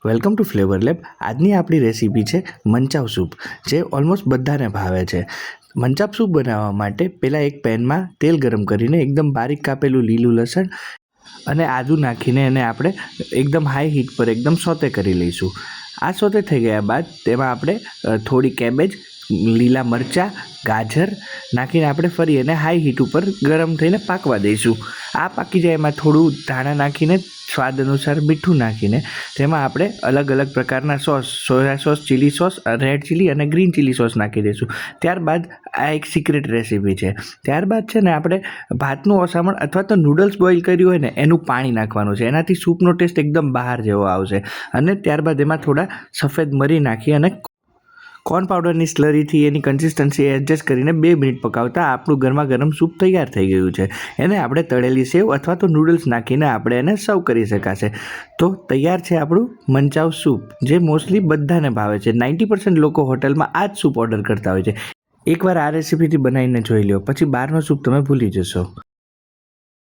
Welcome to flavour lab. આજની આપણી recipe છે મંચાવ સૂપ, જે ઓલમોસ્ટ બધાને ભાવે છે. મંચાવ સૂપ બનાવવા માટે પહેલાં એક પેનમાં તેલ ગરમ કરીને એકદમ બારીક કાપેલું લીલું લસણ અને આદું નાખીને એને આપણે એકદમ હાઈ હીટ પર એકદમ સોતે કરી લઈશું. આ સોતે થઈ ગયા બાદ તેમાં આપણે થોડી કેબેજ, લીલા મરચાં, ગાજર નાખીને આપણે ફરી એને હાઈ હીટ ઉપર ગરમ થઈને પાકવા દઈશું. આ પાકી જાય એમાં થોડું ધાણા નાખીને સ્વાદ અનુસાર મીઠું નાખીને તેમાં આપણે અલગ અલગ પ્રકારના sauce, soya sauce, chilli sauce, red chilli અને ગ્રીન ચીલી સોસ નાખી દઈશું. ત્યારબાદ આ એક સિક્રેટ રેસીપી છે. ત્યારબાદ છે ને આપણે ભાતનું ઓસામણ અથવા તો નૂડલ્સ બોઇલ કર્યું હોય ને એનું પાણી નાખવાનું છે. એનાથી સૂપનો ટેસ્ટ એકદમ બહાર જેવો આવશે. અને ત્યારબાદ એમાં થોડા સફેદ મરી નાખી અને કોર્ન પાવડરની સ્લરીથી એની કન્સિસ્ટન્સી એડજસ્ટ કરીને 2 મિનિટ પકાવતા આપણું ગરમા ગરમ સૂપ તૈયાર થઈ ગયું છે. એને આપણે તળેલી સેવ અથવા તો નૂડલ્સ નાખીને આપણે એને સર્વ કરી શકાશે. તો તૈયાર છે આપણું મંચાવ સૂપ, જે મોસ્ટલી બધાને ભાવે છે. 90% લોકો હોટલમાં આ જ સૂપ ઓર્ડર કરતા હોય છે. એકવાર આ રેસીપીથી બનાવીને જોઈ લો, પછી બહારનો સૂપ તમે ભૂલી જશો.